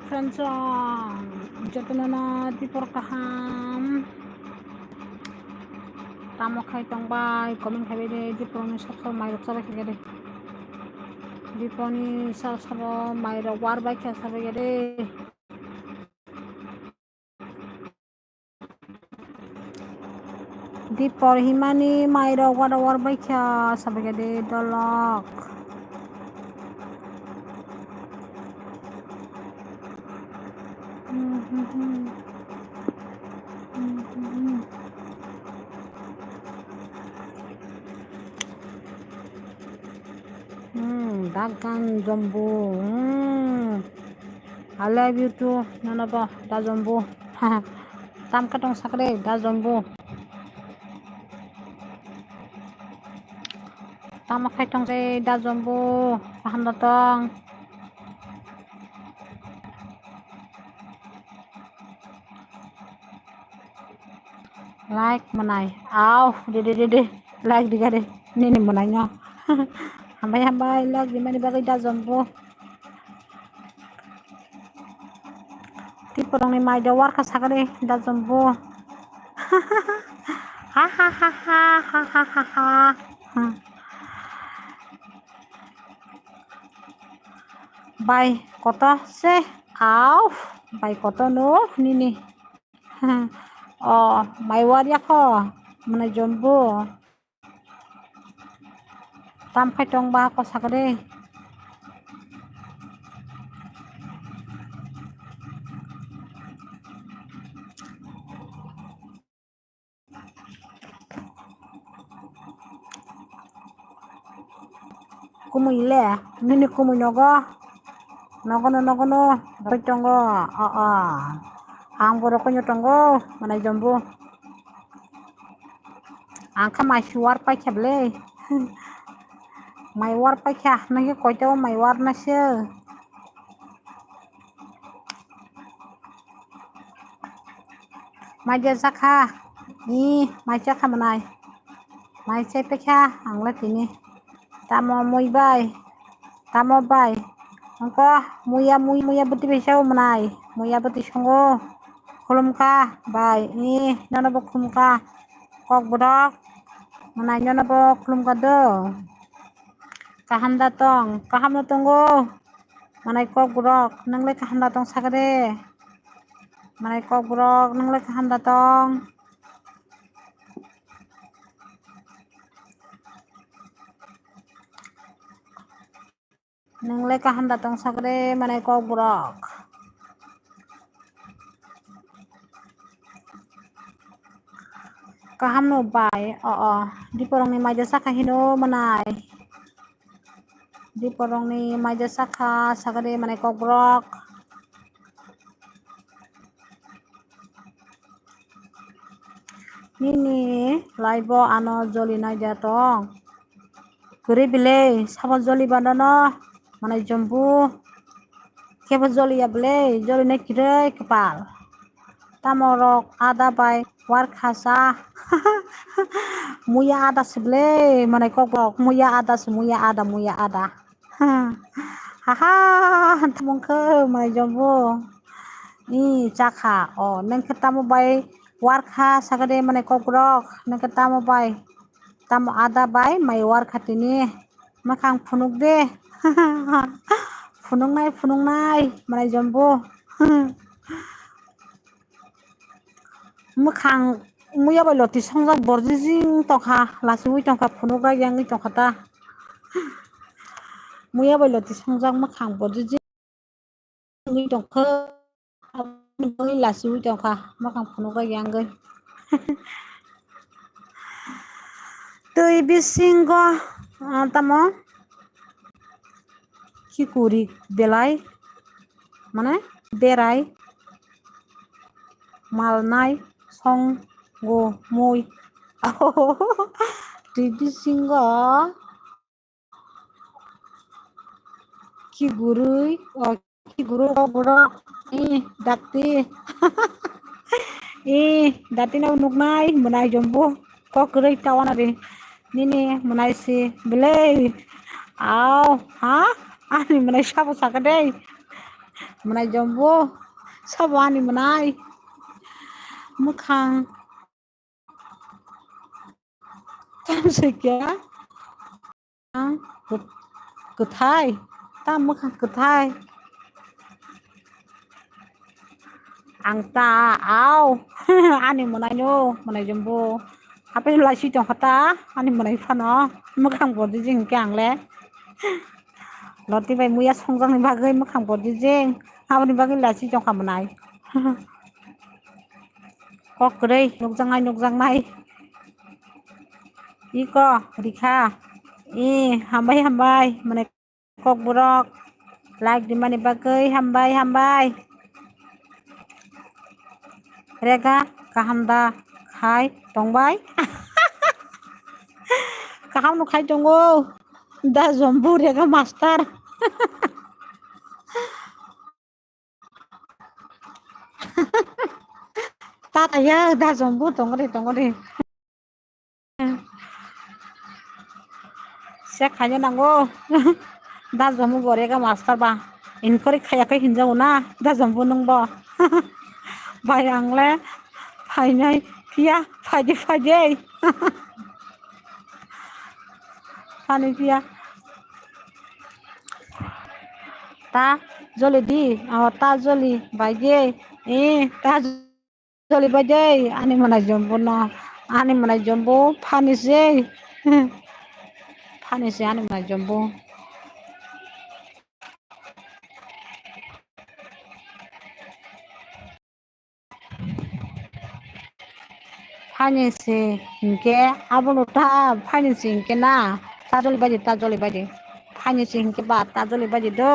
Fransong jotuna tipor kaham tamo khai tongbai comment khabe de diponi sabso mairok sabai khage de diponi sabso mairok war bai kha sabai de dipor himani mairok war bai kha sabai de dolok Dagan Jumbo. I love you too. Nanaba da Jumbo. Tam katong sakre da Jumbo. Tam khai tong se da Jumbo. Paham datang. Like manai. Aw, de. Like diga de. Ni manai nya. Hambai like di mani bagai da Jumbo. Tipo dong ni mai da war ka sakre da Jumbo. Ha. Bay koto se aw bay koto no nini oh may warya ko mana Jumbo tam khai tong ba ko sakre kumile nini kumunogo nogono khai tongo ang boro ko nyotongo mana Jumbo ang ka mai war pa khable mai war pa kha nagi koito mai war na se mai ja sakha ni mai cha kha manai mai che pe kha ang la tini tamo mui bai tamo bai angko muya buti besau manai muya buti songo khulumka bai ni nana bo khumka kok bodok manai nana bo khulumka do kaham datonggo manai kok bodok nangle kaham datong sakre manai kok bodok nangle kaham datong nangle kaham datong sakre manai kok bodok kaham no bai di porong ni maja sakha hino manai di porong ni maja sakha sakre manai kok bodok nini laibo ano joli nai jatong guri bile sabo joli badano manai Jumbo kebo joli ya bile joli nai kirei kepal tamorok ada bai war khasa muya ada seble manai kok muya ada haha tamongke manai Jumbo ni chakha neng ketamo bai war kha sagade manai kok neng ketamo bai tamo ada bai mai war khatini makhang phunuk de phunung nai manai Jumbo makhang muya bai loti songjak borjing tongkha lasui tongkha phunuk yang tongkha ta muya bai loti songjak makhang borjing tongkha lasui tongkha makhang phunuk yang tui bisingo tamo kikuri belai mane berai malnai songgo mui tui bisingo kiguru boro dakti dati na unuknai manai Jumbo kok rei tawana re nini manai si bele aw ha ani manai sabo sakade मोनाय जम्बु साब'आनि मोनाय मोखां तामसैखिया गोथाय ता मोखां गोथाय angta au ani monai no monai jumbo apa yang lagi dong kata ani monai fano mukang bodi jing kyang le loti bai muya songjang ni bagai mukang bodi jing apa ni bagai lagi dong kamonai kok gede nukjang nai iko rika hambai hambai monai kok burok like di mani bagai hambai rega kahamda khai tongbai kaham nu khai tongo da jombu rega master tata ya da jombu tongore se khanya nango da jombu borega master ba inkori khayakai hinjau na da jombu nungbo bayangle फायनाय पिया फायदे फानै पिया ta joli di ta joli baje ta joli baje ani mana jombo fanisje ani mana jombo फानिसे हिंके आबलता फानिसे हिंके ना ta joli baje फानिसे हिंके बा ta joli baje do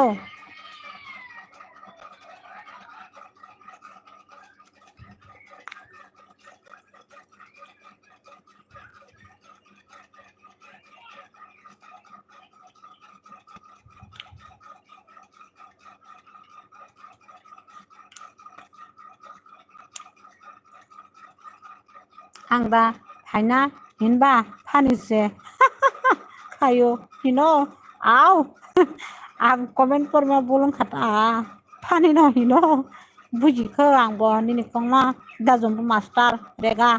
angda haina hinba फानिसे kayo hino au ang comment porma bulung kata fani no hino buji ke ang bo nini kongna da jombu master rega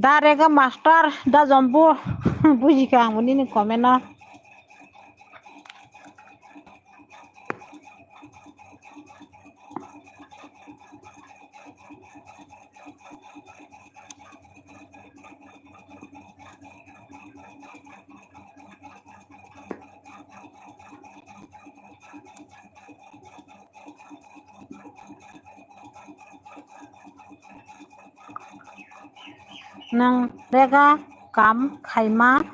da rega master da jombu buji ke ang bo nini comment na nang rega kam khaima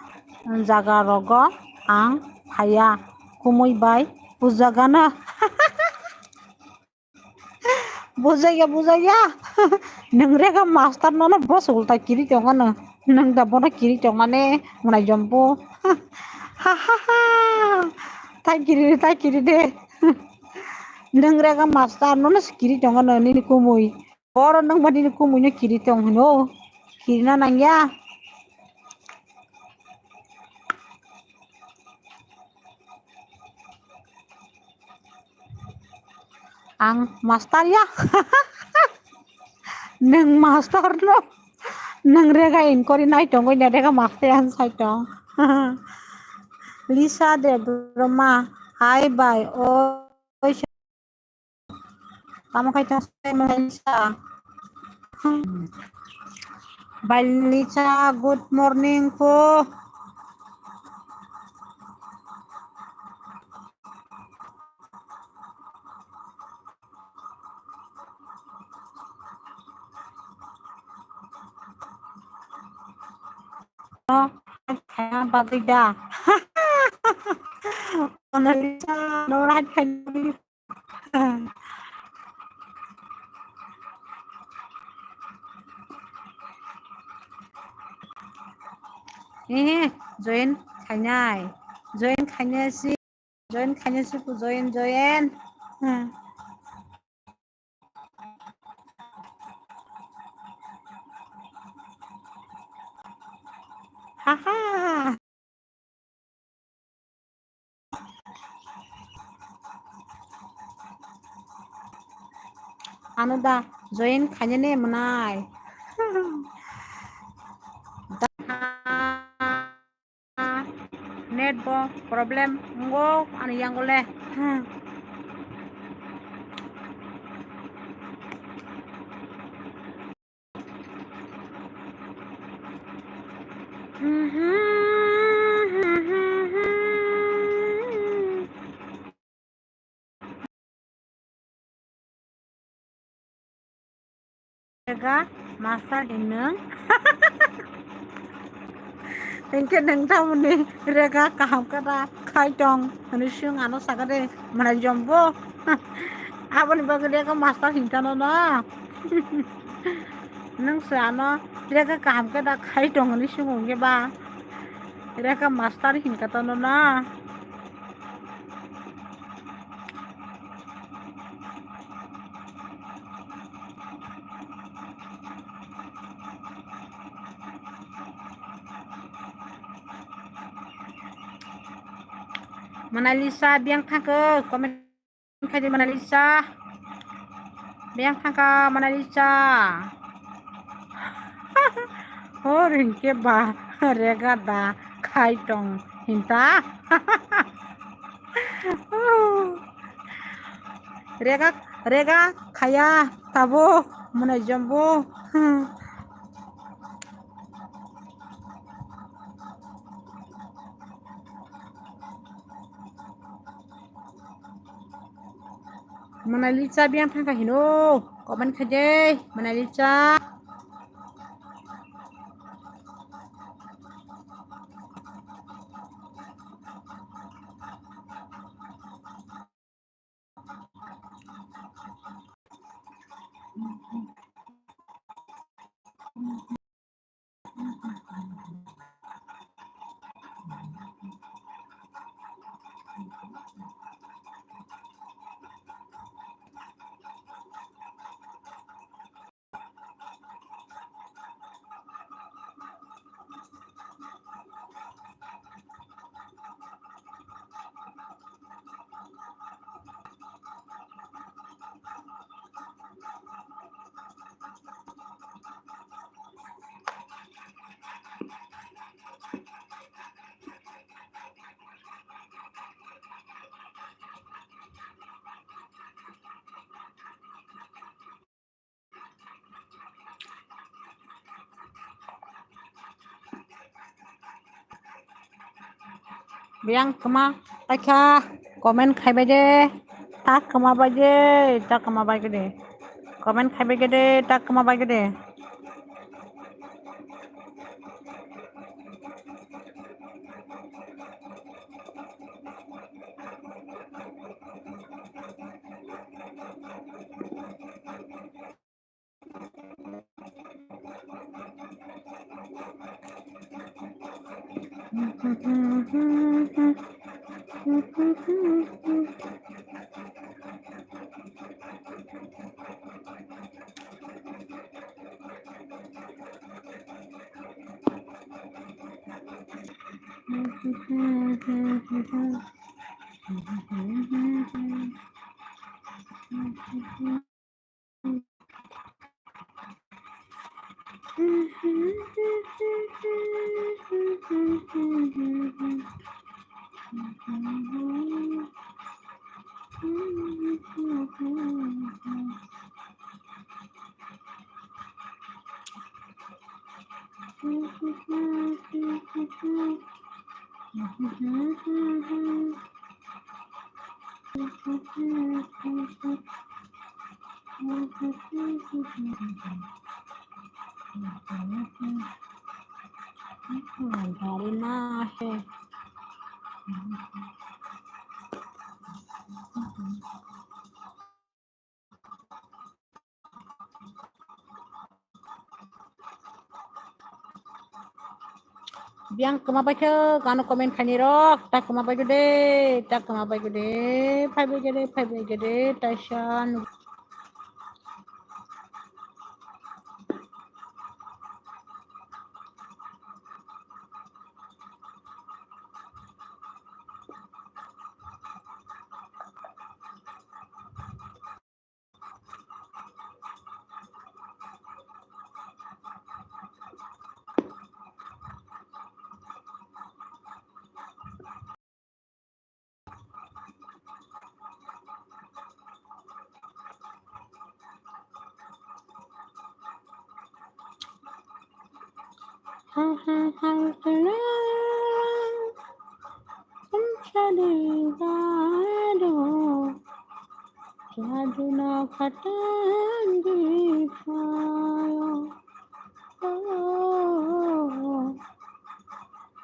jaga rogo ang phaya kumui bai bujagana bujaya nang rega master no bos ulta kiri tongana nang da bona kiri tongane munai jompo ha tai kiri de nang rega master no kiri tongana ni kumui oro nang badi ni kumui ni kiri tong no kiri na nang ya ang master ya nang master no nang rega inquiry nai tongo na rega master an sai tong Lisa de Brahma hi bye oi kamu kai tong Lisa bye Lisa good morning po kaya bagida Lisa no right kan join khainai join khainasi ku join haha anu da join khaine manai net bo problem ngo anu yang oleh Rega masa dineng Engke nोंथांमोननि rega kaham kada khai dong ani sing ano sagade mana jombo aboni bagi rega master hintano na nang ano rega kaham kada khai dong ani sing onge ba rega master hinkatano na Manalisa biang thangke komen kaji Manalisa biang thangka Manalisa oh ringke ba rega da khai dong hinta rega rega khaya tabo mana jombo Manalisa biang thangka hino komen kaje Manalisa biang kema takha komen khaibai de tak kema baje tak kema baje de komen khaibai de tak kema baje de Dari nahe biang kema baje kanu komen khani rok tak kema baje de phai baje de tashan hal-hal terlarang mencari baru jaduna katan di payo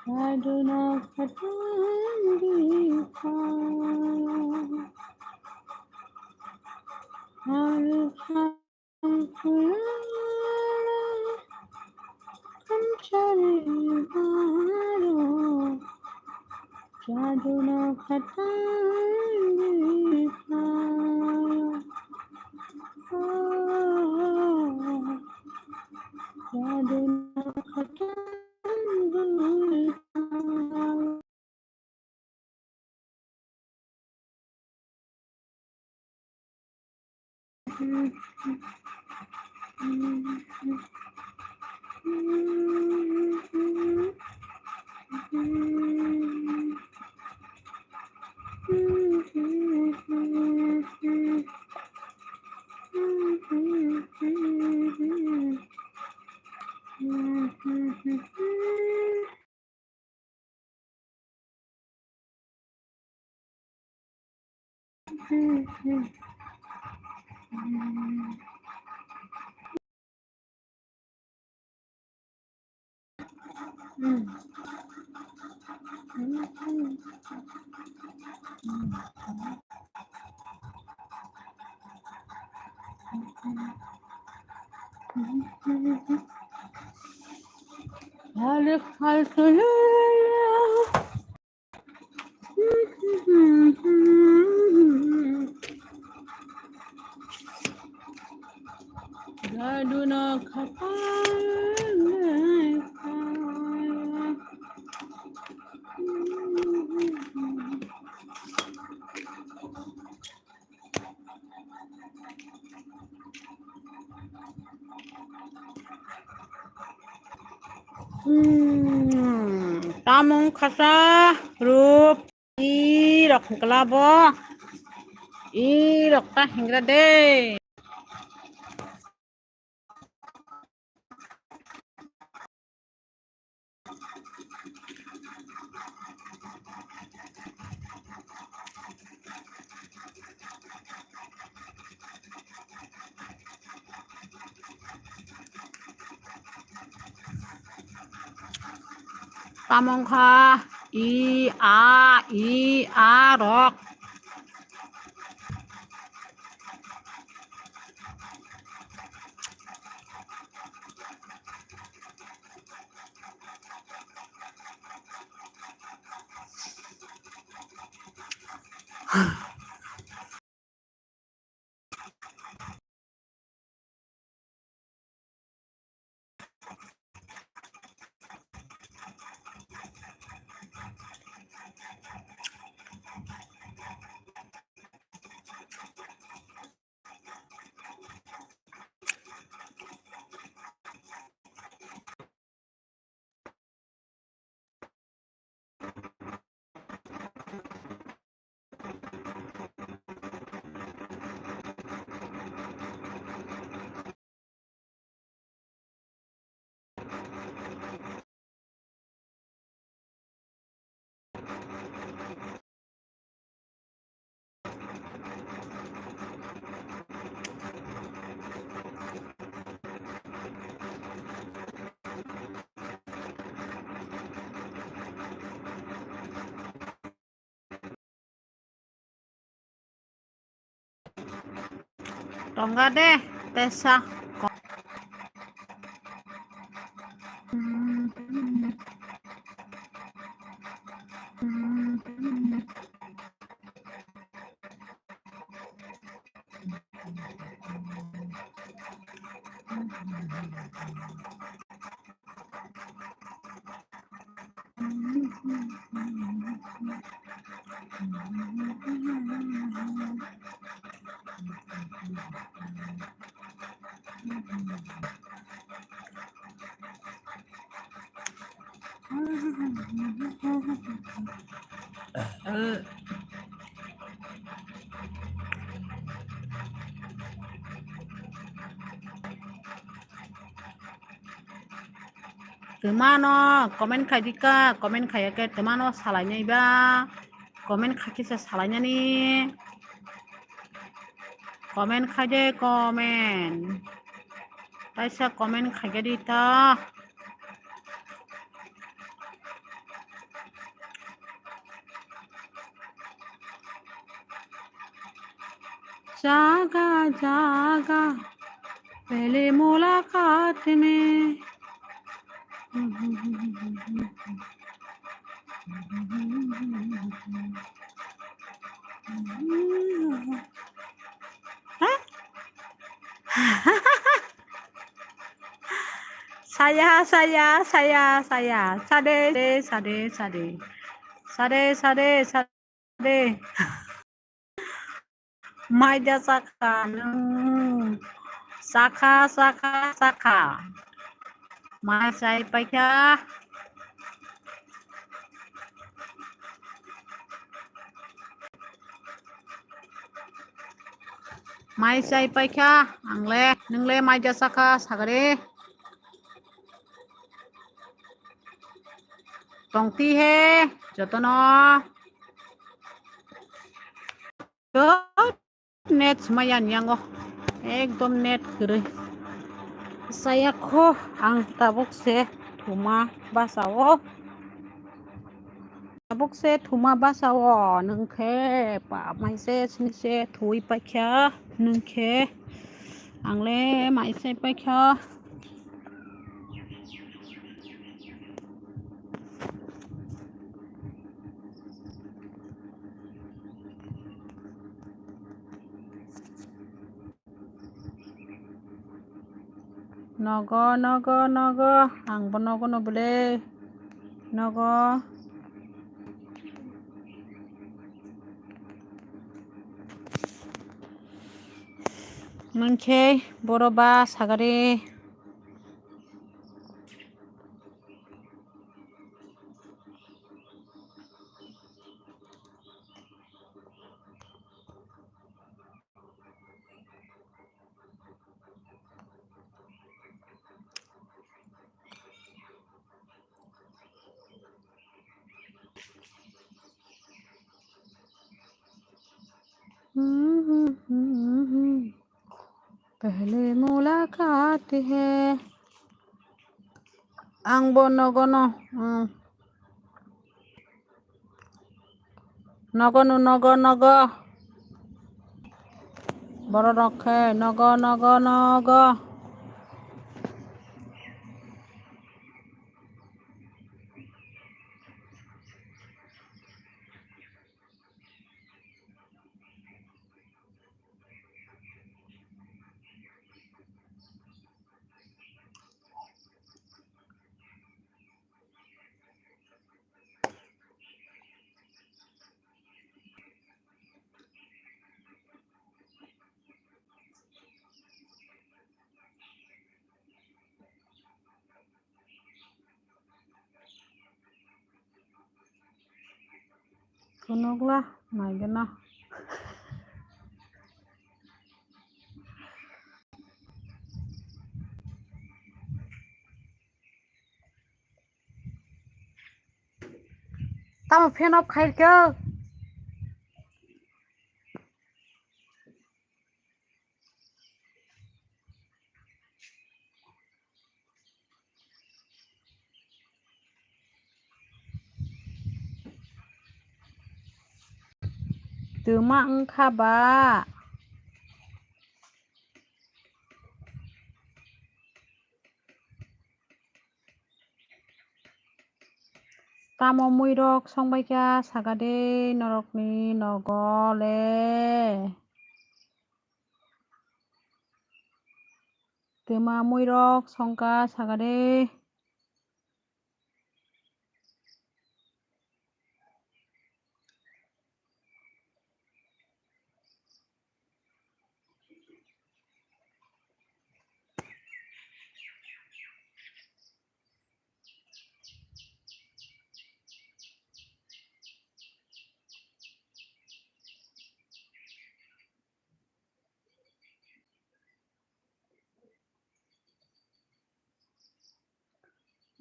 jaduna katan di payo hal-hal terlarang mencari baru jaduna katan di payo jaduna katan di payo. Hal-hal terlarang jaduna katan di payo. Tamong kasa rup irok kelabo irok tah hingrade tamong kha i a rok tongga deh tesa Kemana komen kajika komen kayake kemana salahnya iba komen kakisa salahnya nih komen kaje komen taisa komen kaje dita जागा जागा पहले मुलाकात में saya sade Maja saka saka mai sai paikha mai sai paikha angle nungle maja saka sagare tongti he jotono net semayan yango ekdom net gere saya ko ang tabuk se thuma basawo tabuk se thuma basawo nungkhe pa mai se sni se thui paikha nungkhe angle mai se paikha nogo ang bonogo no bole nogo nungkhe boroba sagare पहले मुलाकात है ang bonogo no nogo boro rokhe nogo kunoglah mai gena tao fan off khai ke tuma khaba tamo muirok songbaika sagade norokni nogole tuma muirok songka sagade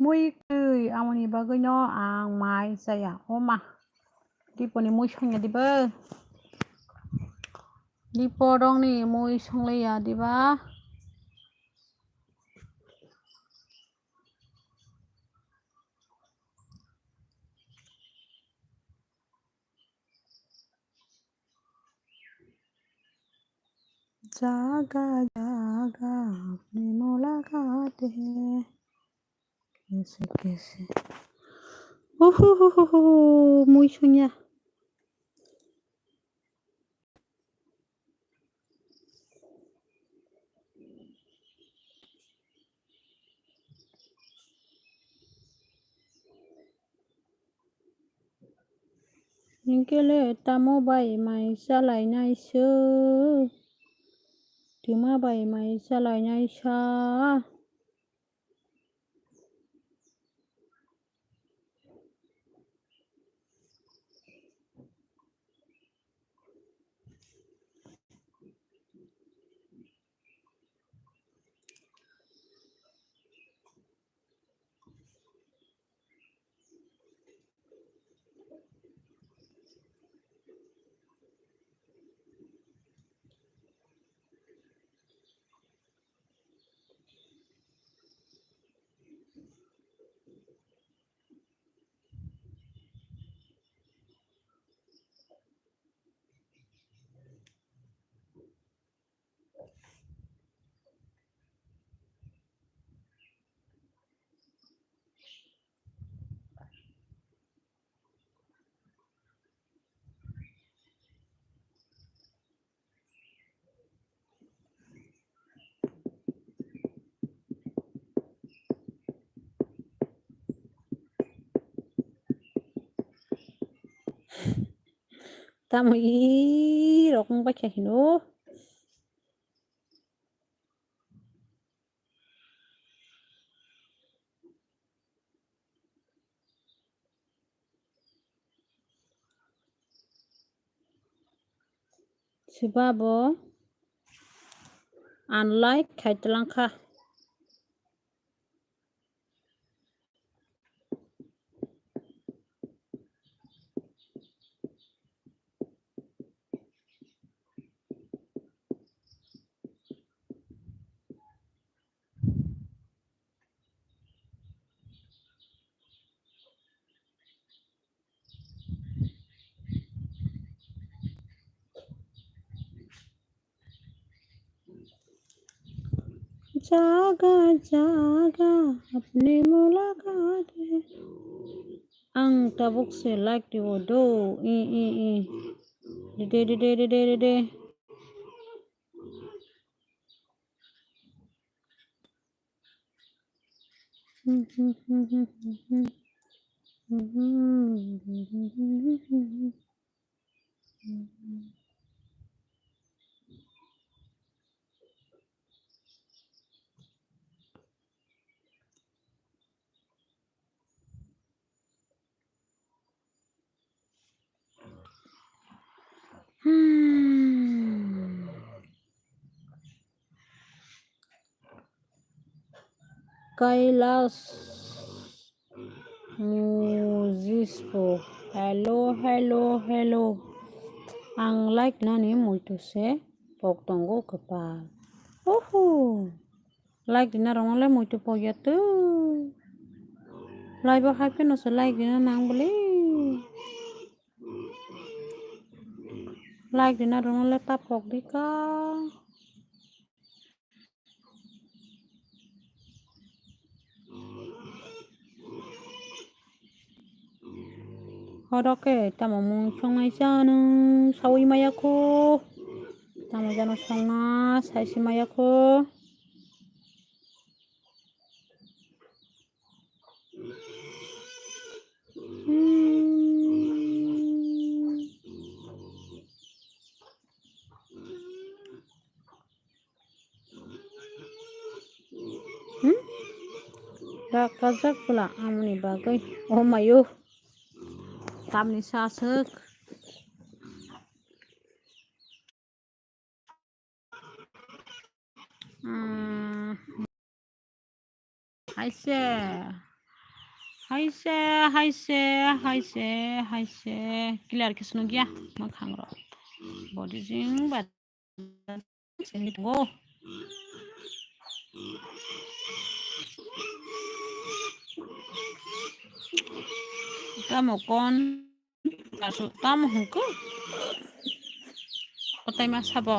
Muiकै amoni bagainya ang mai saya oma diponi mui songya diba dipo dong ni mui songlaya diba jaga jaga apne mulaqat hai कैसे कैसे mui songya Ningkele tamo bai mai salainaisो Tima bai mai salainaisa tamo rokong baca hino sebabo unlike kaitlangka jaga jaga apne mulaqat hai ang tabuk se like di wodo de Kailas Muzispo hello ang like nani muito se pok tonggo kepa like dina rongole muito poya tu live happen no se like dina nang beli like dina rongole tapok dika Hodoke tamo mung songai janu sawi mayako tamo jano songa saisi mayako dak kajak pula amni bagai oh mayu tamni sasek Aise हायसे clear किसनु गैया मोखां र' बडिजों बादो Tamo con tamo hungku otai mas habo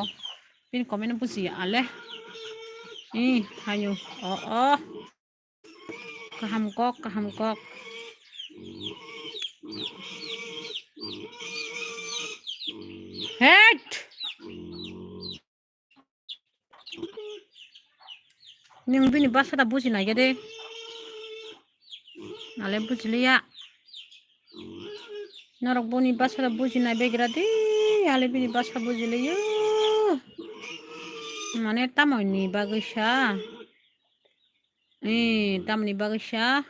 pin komen busi ale hayu oh kaham kok het ning bini basa da busi na gede ale busi liya norok boni basa da busi na begira di ale bini basa busi liya mane tamo ni bagusha tam ni bagusha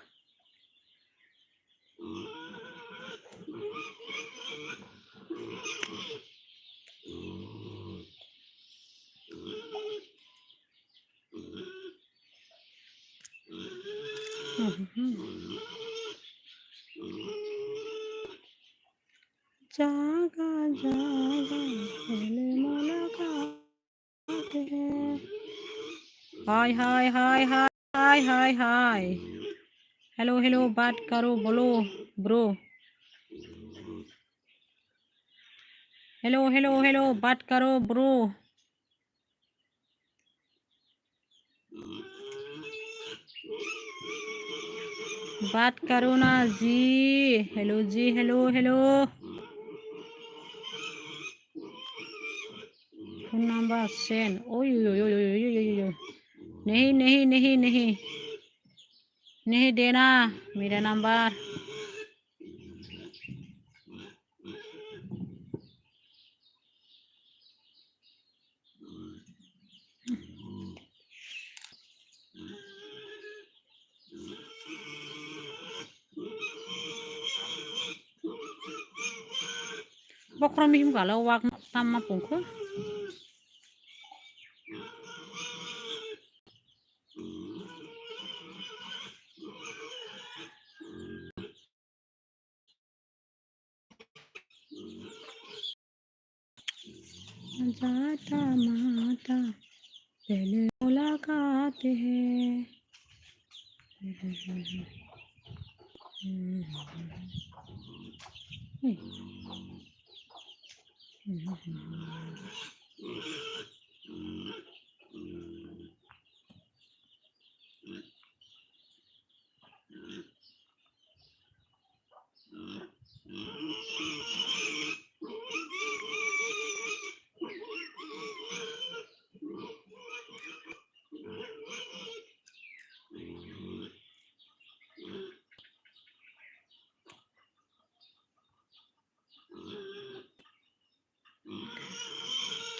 jaga hele mulaqat hai hello बात करो बोलो bro hello बात करो bro बात करो ना जी hello phone number send ओय नहीं देना मेरा number bokro mihim galo wak tamma pungku जाता माता पहले मुलाकात है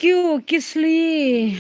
क्यों किस लिए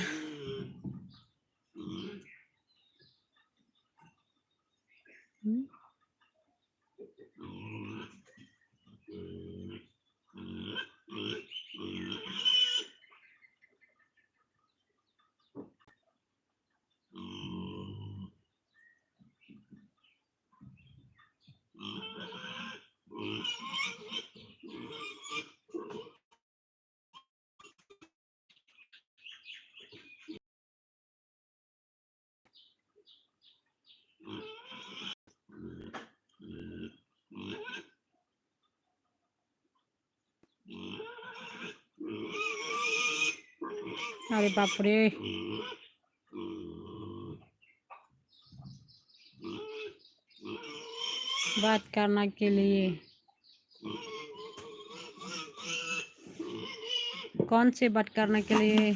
अरे बाप रे बात करने के लिए कौन से बात करने के लिए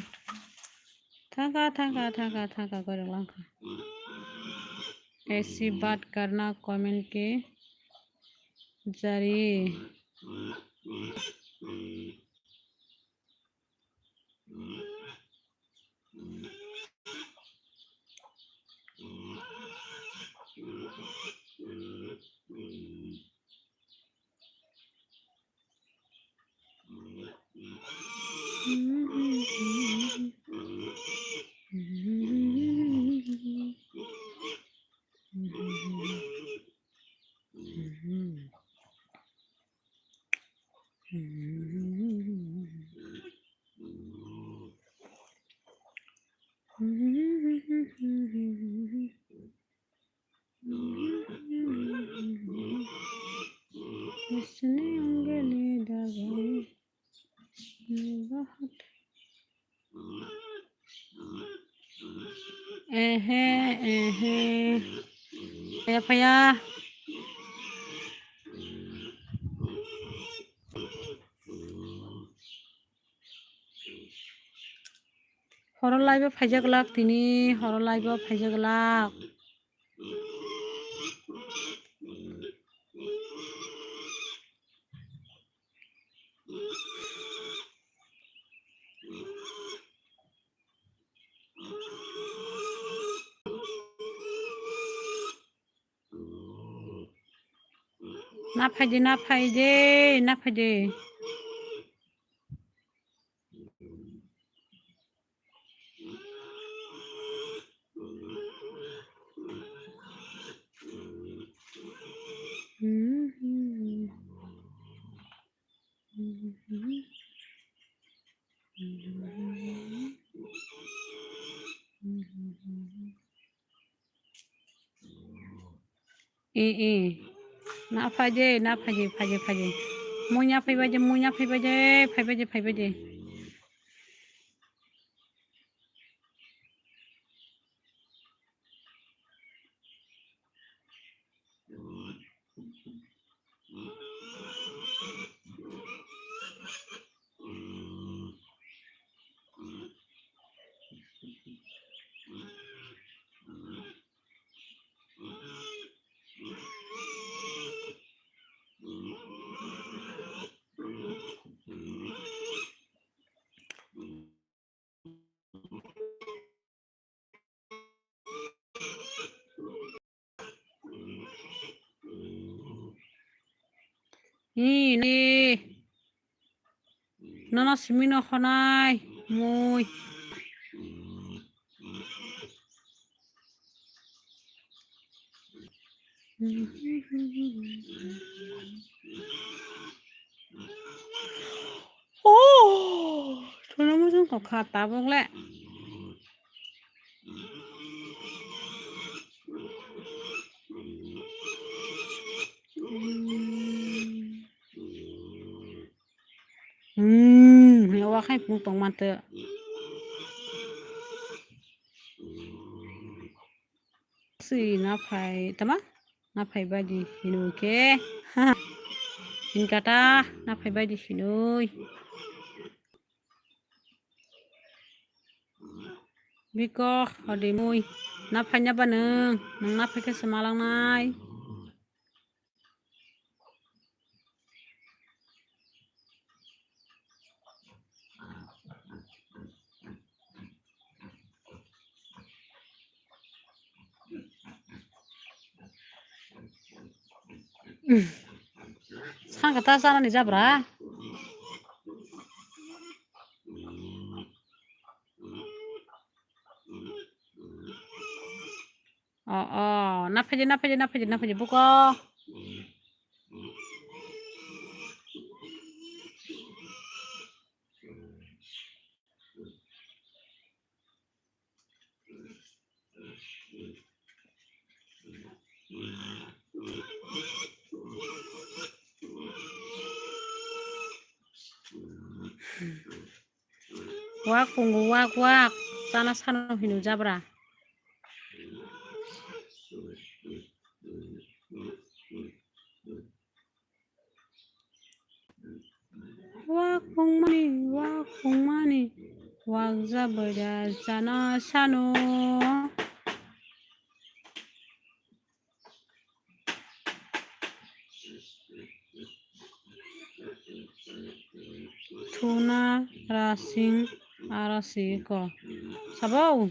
थका करेगा ऐसी बात करना कमेंट के जरिए Payah. Horo live faijaglak tini horo live faijaglak. Na faide. Na faide. Munya faibaje. Nana simino khonai mui. Thôi nó mới xuống khát tá vong lẹ. Lawa khai pung tong mante. Si na phai tama na phai badi hinu ke. Hin kata na phai badi hinui. Biko odi mui na phai nya baneng nang na phai ke semalang nai. Sang kata sana ni jabra. Na faje buko. Wak pungu wak sana hinu jabra. Wak pung mani wak zabada sana sano. Tuna rasing arasi ko sabau.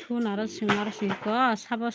Tuna rasing arasi ko sabo.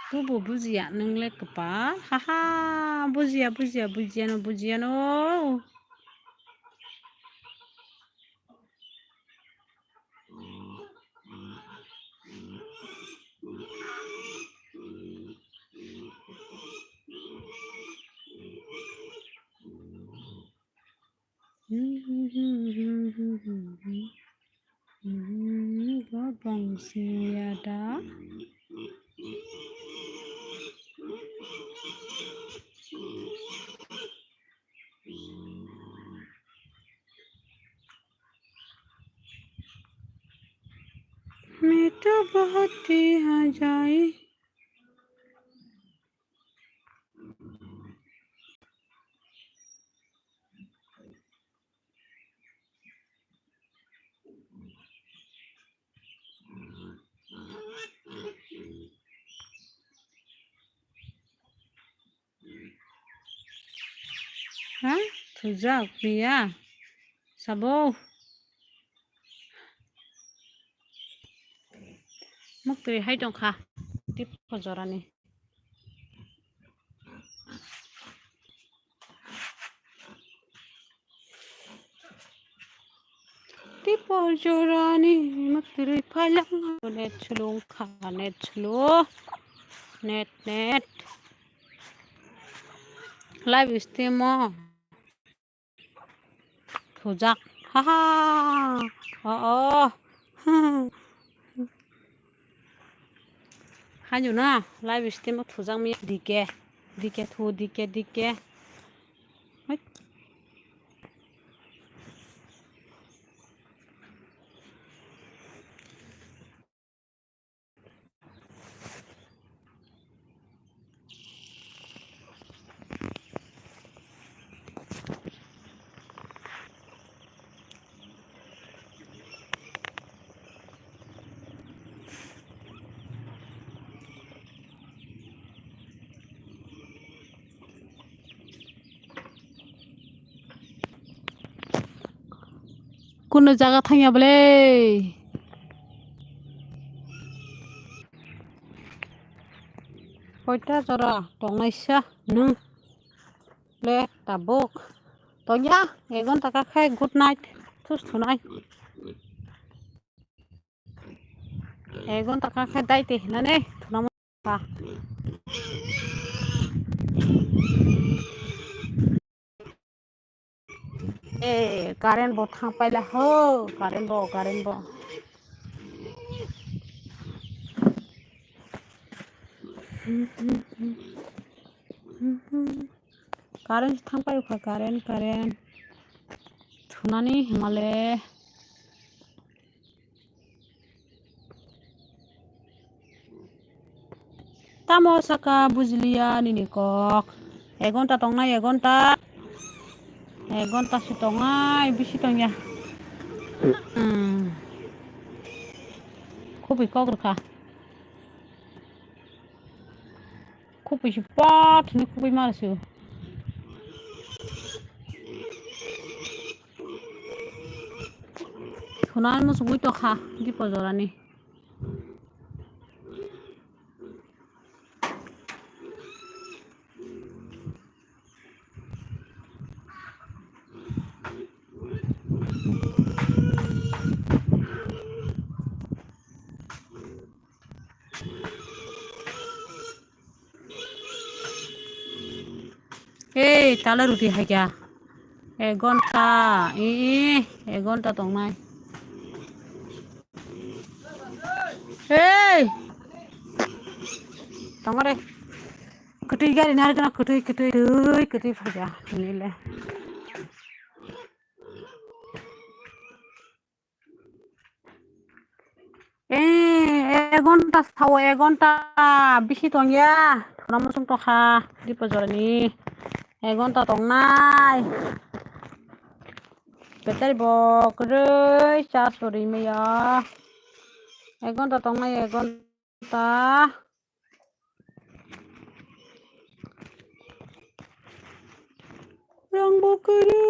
Bubu buजिया नोंलाय गोबा हाहा बुजियानो Gabangsiada मैं तो बहुत ही आ जाए हाँ तुझा पिया सबो मक्तरी हाय दंखा टिप फजरानि टिप फजरानि मक्तरी फायलां नेट स्लो खा net slow net live stream थुजाक हाहा हायो ना लाइव स्ट्रीम थुजाक मी दिके थु दिके कुनो जागा थाङाबले Koita jara tongaisa nung le tabuk tonya egon taka khai good night thus tonight egon taka khai daite nane thunam pa karen bo thang paila ho karen bo karen thang payo kha karen thunani himale tamo saka bujliya nini kok egonta tongnai egonta si tongai bisi tongya Kubi kok rukha kubi si pat ni kubi marsu thunan mus bui to kha di pojorani tala ruti hai kya egonta tongnai tongare ketui gari nar kana ketui phaja nile egonta bisi tongya ramusung to kha di pojorani egonta tongnai Betel bok rei cha sori me ya egonta tongnai egonta yang bokure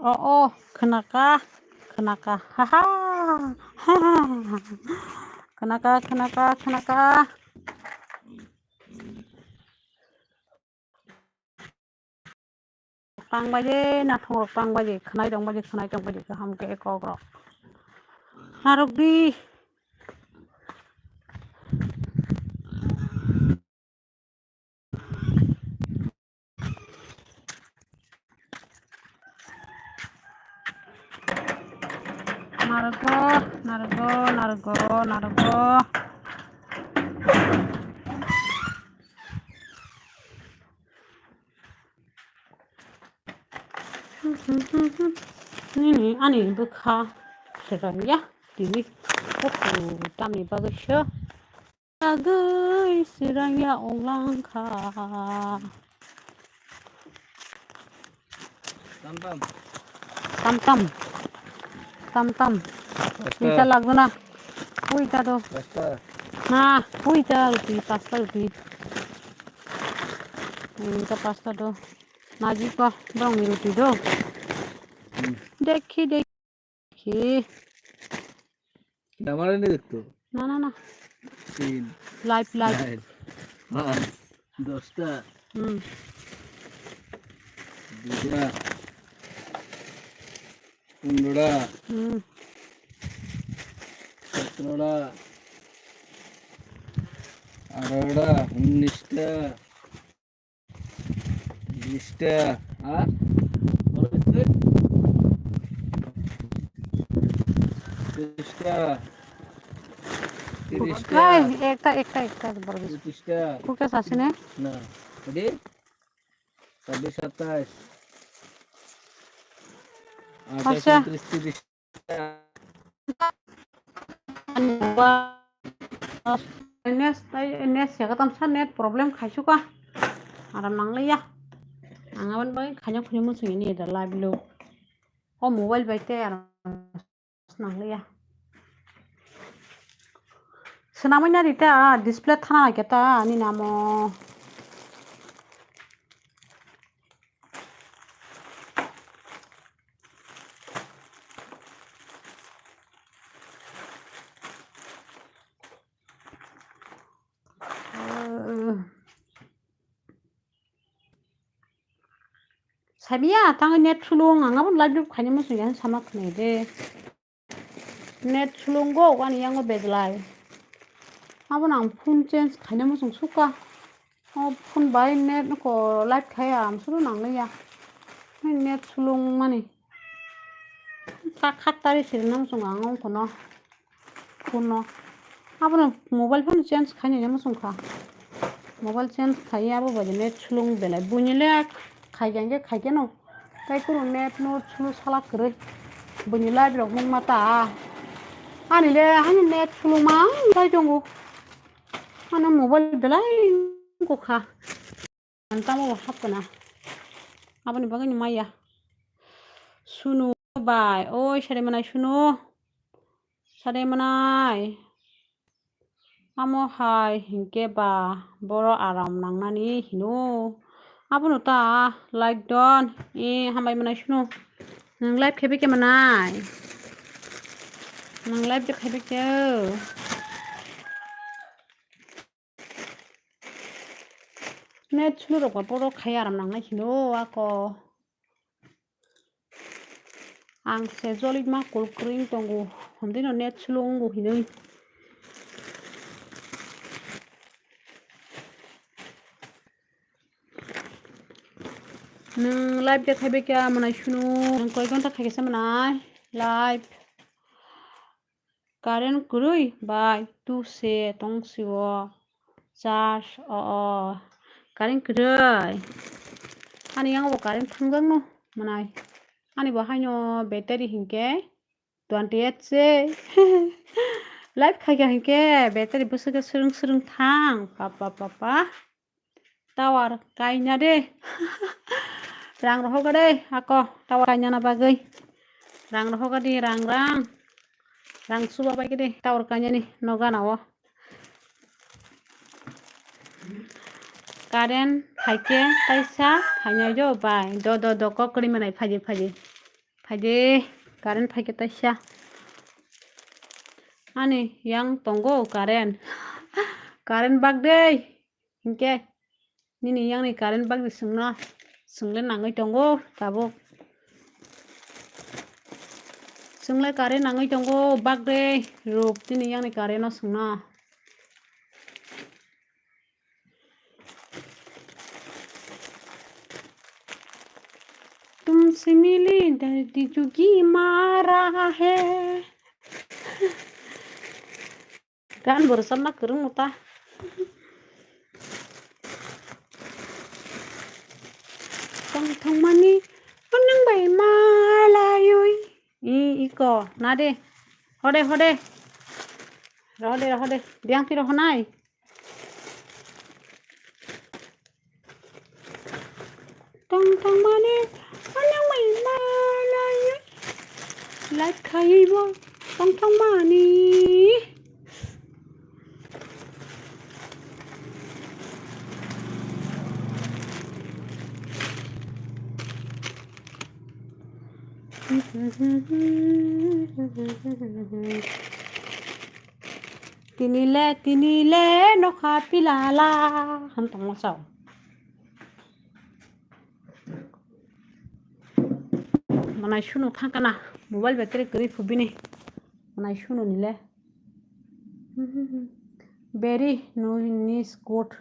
Oh, kenaka, haha, kenaka. Pang baje, na thong pang baje, khnai dong baje, kaham ke ekogrok. Narugdi. Nargo. Ini ani bekha serang ya TV. Tami bagusnya. Agai serang ya olangka. Tam. Kita lagu na. Uita do. Nah, uita rupi, pasta rupi. Ini ka pasta do. Naji ko dong rupi do. দেখি আমার এনে দেখতো না 3 live 5 10টা 2টা 15টা 17টা 18টা 19টা 20টা আর একটা কুকে আছে না 26 27 আচ্ছা 30 nes ya katam san net problem khaisu ka aram nanglai ya angawan bai khanya khuni mun sing ni da live lo o mobile bai te aram nanglai ya senamai na rita display thana kita ni namo Sabia tang net sulung angabun live khani mun sing sama khne de net sulung go kan yang bedlai abun ang phone change khani mun sing suka phone bai net ko live khaya am suru nanglai ya net sulung mani kakhatari sirnam sung angong kono phone abun mobile phone change khani nam sung kha mobile change khaya abu baje net sulung belai bunile khayge no kai kuru net no chulu sala kre bunila birok mung mata ani le hani net sulung ma dai dongo ana mobile belai ko kha antamo hapna abani bagani maya sunu bai oi sare manai amo hai hingke ba boro aram nangnani hino abunu ta like don hambai manai sunu nang live khebe ke manai nang live khebe ke net sunu ro boro khai aram nangnai hino ako ang se jolik ma kul kring tongu homdino net sulungu hinoi nang live dekhaibe kya manai sunu nang koi gonta thagese manai live current kurui bai tu se tong siwo charge current kurui ani yang bo current thanggang no manai ani bo haino battery hingke 28 se live khaiga hingke battery busuk serung thang papa tower kaina de rang rohoga de ako tower kaina na bagai rang rohoga di rang suba bagai de tower kaina ni noga nawo current khaike taisa khanya jo bai do ko kri manai phaji Faide karen faike taisya. Ani yang tonggo karen. Karen bag deh. Hingke. Nini yang ni karen bag di sungna. Sungle nangai tonggo tabo. Sungle karen nangai tonggo bag deh. Rup tini yang ni karen no sungna. तुमसे मिले दर्द जुगी मारा है kan barusan nak kerung muta tong tong mani onang bai malayoi iko nade hode rohde diang tiro honai tong tong mani onang bai malayoi lat khaibo tong tong mani tinile no khapilala hantong masau manai shunu thangkana mobile battery kari phubini manai shunu nile very no nice coat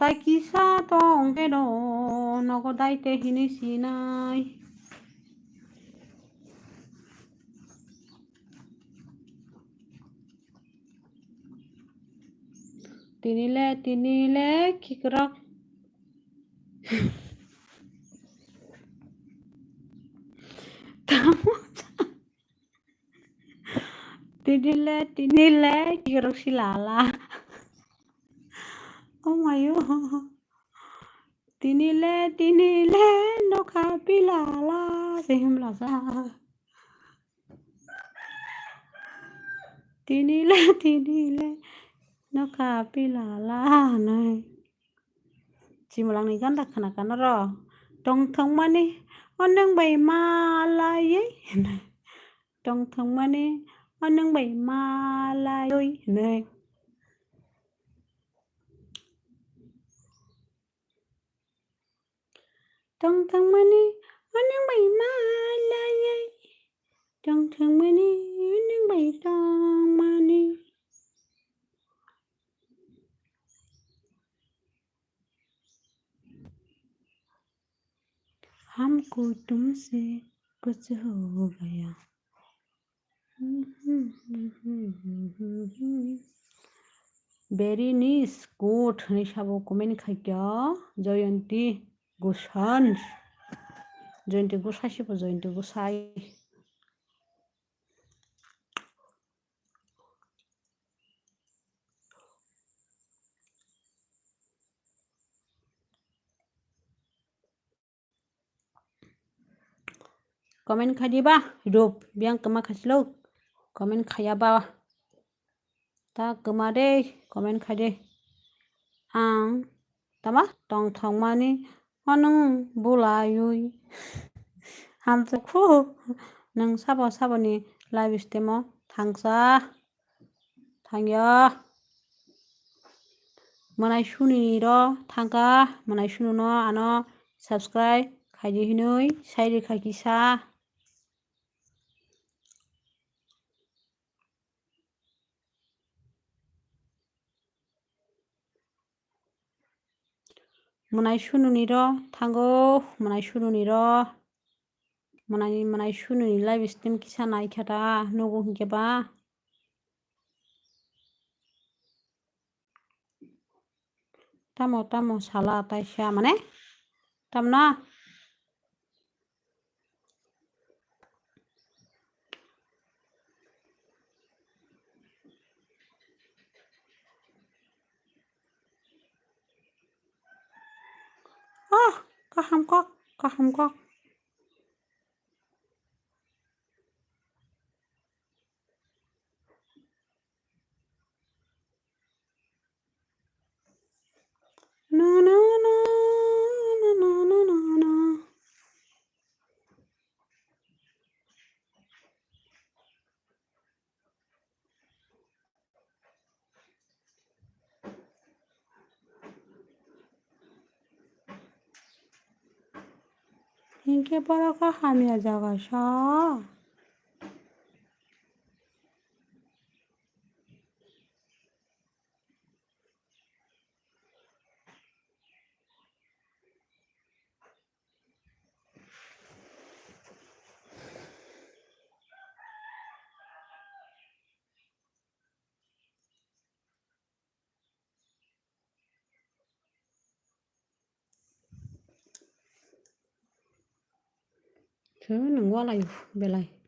tai kisa tong pero nogodai te hini sinai tinile kikrak tinile kikrak silala oh my god tinile no khapilala sehim lasa tinile no khapilala nai cimulang ni kan tak kana ro tong thong mani onang bai malayai tong thong mani onang bai malayoi nai tong thong mani onang bai malayai tong thong mani onang bai tong mani हमको तुमसे कुछ हो गया very nice good ni sabo komen khaikya Jayanti Goshan Jayanti Gosai siapa Jayanti Gosai komen khai ba hidup biang kema khaslo komen khaya ba ta kema de komen khai de ang tama tong thong mani onung bulayui hamse khu nang sabo ni live stream thangsa thangya manai shuni ro thangka manai shunu no ano subscribe khaidi hinui sairi khaikisa manai shunu ni ro thango manai shunu ni ro manai shunu ni live stream kisa nai khata nogo hingke ba tamo sala taisya mane tamna kaham kok Inke paraka hamia jaga sha. Chứ đừng qua lại belai.